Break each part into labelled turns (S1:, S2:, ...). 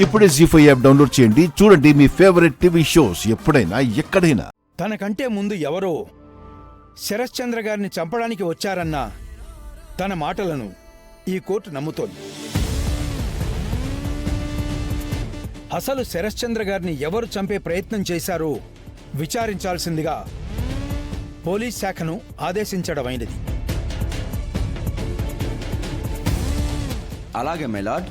S1: ఇప్పుడే జీ5 app download చేయండి. చూడండి మీ ఫేవరెట్ టీవీ షోస్ ఎప్పుడైనా ఎక్కడైనా.
S2: తనకంటే ముందు ఎవరో శరశ్చంద్ర గారిని చంపడానికి వచ్చారన్న తన మాటలను ఈ కోర్టు నమ్ముతోంది. అసలు శరశ్చంద్ర గారిని ఎవరు చంపే ప్రయత్నం చేశారో విచారించాల్సిందిగా పోలీస్ శాఖను ఆదేశించడమైనది.
S3: అలాగే my lord.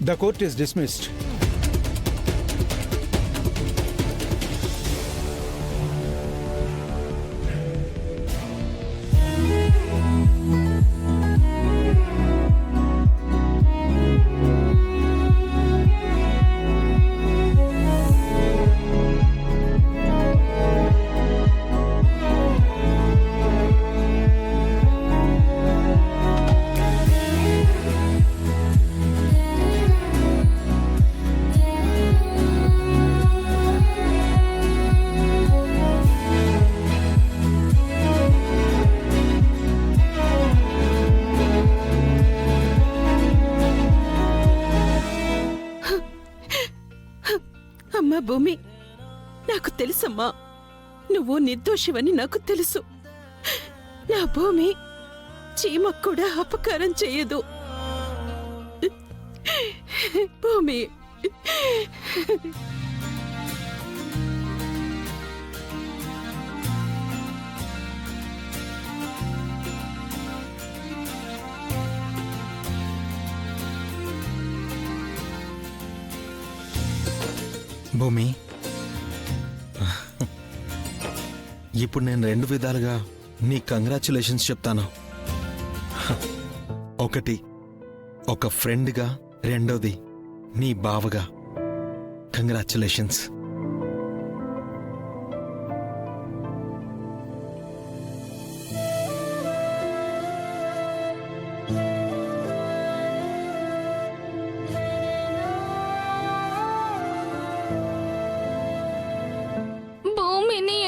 S2: The court is dismissed.
S4: అమ్మా భూమి, నాకు తెలుసమ్మా, నువ్వు నిర్దోషివని నాకు తెలుసు. నా భూమి చీమకు కూడా అపకారం చేయదు. భూమి,
S5: భూమి, ఇప్పుడు నేను 2 విధాలుగా నీ కంగ్రాచ్యులేషన్స్ చెప్తాను. ఒకటి ఒక ఫ్రెండ్గా, రెండోది నీ బావగా. కంగ్రాచ్యులేషన్స్.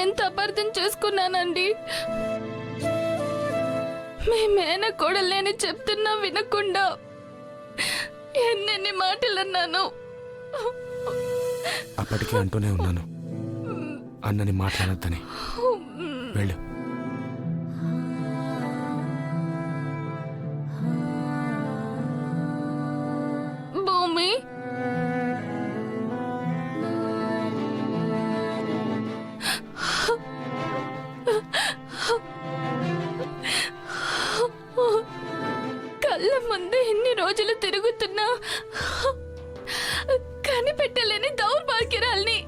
S6: ఎంత అపార్థం చేసుకున్నానండి. మీ మేనకోడలేని చెప్తున్నా వినకుండా ఎన్నెన్ని మాటలన్నాను.
S7: అప్పటికే అంటూనే ఉన్నాను, అన్నని మాట్లాడొద్దని. వెళ్ళు.
S6: భూమి, కళ్ళ ముందే ఇన్ని రోజులు తిరుగుతున్నా కనిపెట్టలేని దౌర్భాగ్యరాల్ని.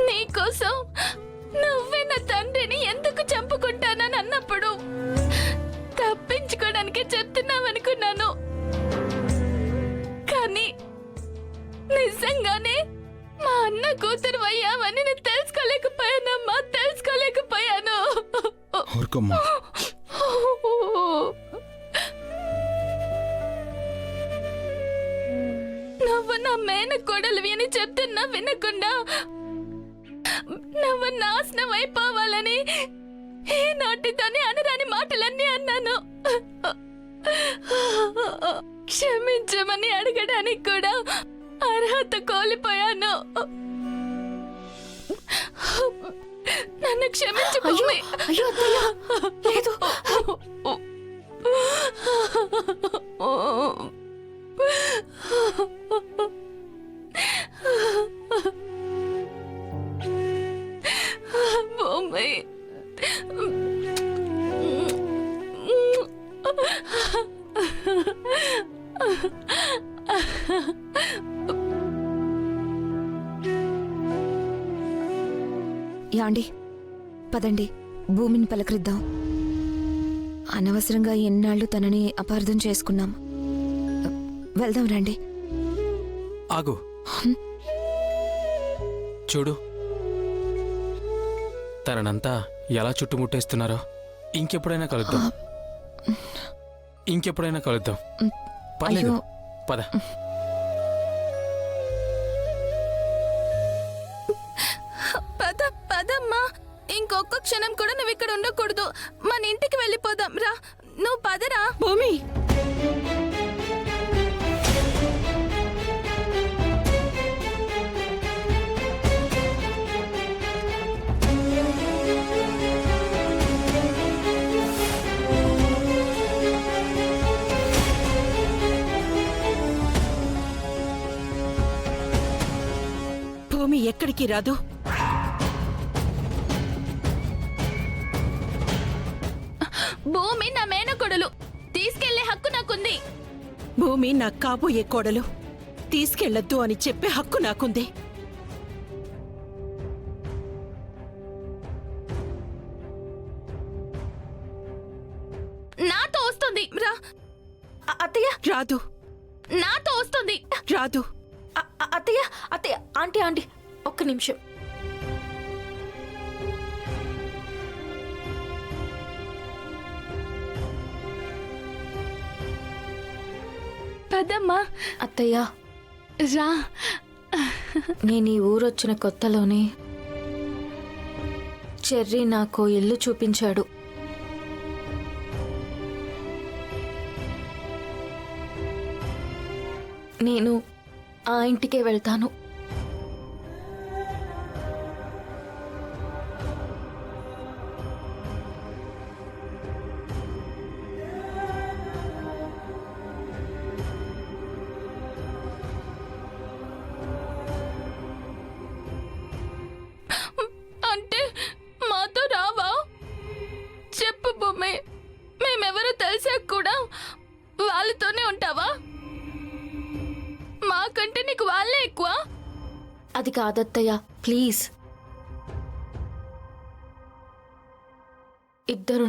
S6: నీకోసం నువ్వే నా తండ్రిని ఎందుకు చంపుకుంటానని అన్నప్పుడు తప్పించుకోవడానికే చెప్తున్నావనుకున్నాను. కానీ నిజంగానే మా అన్న కూతురు అయ్యావని నేను తెలుసుకోలేకపోయానమ్మా, తెలుసుకోలేకపోయాను. నువ్వు నా మేనకోడలివి అని చెప్తున్నా వినకుండా నువ్వు నాశనం అయిపోవాలని ఈ నోటితోనే అనరాని మాటలన్నీ అన్నాను. క్షమించమని అడగడానికి కూడా అర్హత కోల్పోయాను. నన్ను క్షమించు.
S4: లేదు.
S6: భూమి,
S8: యాండి, పదండి భూమిని పలకరిద్దాం. అనవసరంగా ఎన్నాళ్ళు తనని అపార్థం చేసుకున్నాం. వెళ్దాం రండి.
S7: ఆగు. చూడు, తననంతా ఎలా చుట్టుముట్టేస్తున్నారో. ఇంకెప్పుడైనా కలుద్దాం. పర్లేదు, పద.
S6: ఇంకొక క్షణం కూడా నువ్వు ఇక్కడ ఉండకూడదు. మన ఇంటికి వెళ్ళిపోదాం రా. నువ్వు పదరా.
S4: భూమి భూమి ఎక్కడికి రాదు.
S6: భూమి నా మేనకొడలు, తీసుకెళ్లే హక్కు నాకుంది.
S4: భూమి నా కాబోయే కోడలు, తీసుకెళ్లొద్దు అని చెప్పే హక్కు నాకుంది.
S6: నాతో వస్తుంది రా. అత్తయ్య
S4: రాదు,
S6: నాతో వస్తుంది.
S4: రాదు.
S6: అత్తయ్య అత్తయ్య ఆంటీ ఆంటీ ఒక్క నిమిషం. పదమ్మా.
S3: అత్తయ్య
S6: రా.
S3: నేను ఈ ఊరొచ్చిన కొత్తలోనే చెర్రీ నాకు ఇల్లు చూపించాడు. నేను ఆ ఇంటికే వెళ్తాను.
S6: అంటే మాతో రావా? చెప్పు భూమి, మేమెవరో తెలిసాక కూడా వాళ్ళతోనే ఉంటావా? మాకంటే నీకు వాళ్ళే ఎక్కువ.
S3: అది కాదత్తయ్య, ప్లీజ్. ఇద్దరు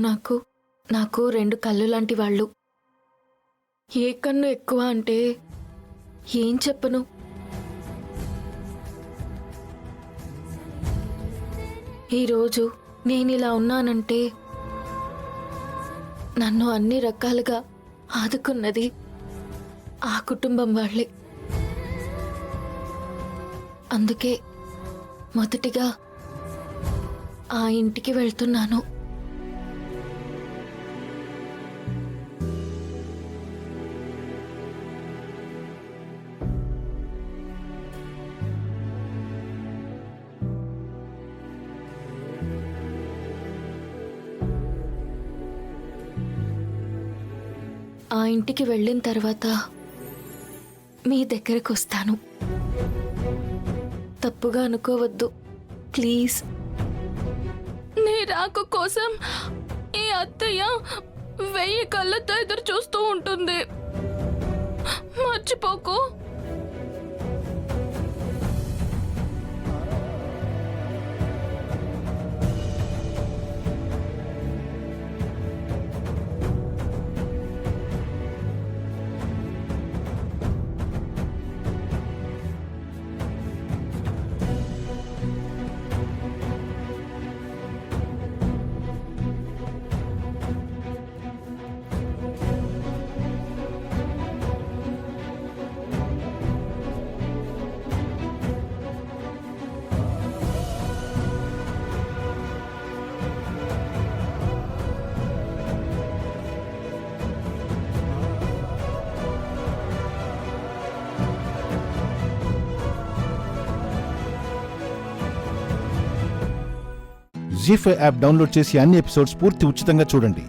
S3: నాకు రెండు కళ్ళు లాంటి వాళ్ళు. ఏ కన్ను ఎక్కువ అంటే ఏం చెప్పను. ఈరోజు నేనిలా ఉన్నానంటే నన్ను అన్ని రకాలుగా ఆదుకున్నది ఆ కుటుంబం వాళ్ళే. అందుకే మొదటిగా ఆ ఇంటికి వెళ్తున్నాను. ఆ ఇంటికి వెళ్ళిన తర్వాత మీ దగ్గరకు వస్తాను. తప్పుగా అనుకోవద్దు ప్లీజ్.
S6: నీ రాక కోసం ఈ అత్తయ్య 1000 కళ్ళతో ఎదురు చూస్తూ ఉంటుంది. మర్చిపోకు.
S1: జీ5 యాప్ డౌన్లోడ్ చేసి అన్ని ఎపిసోడ్స్ పూర్తి ఉచితంగా చూడండి.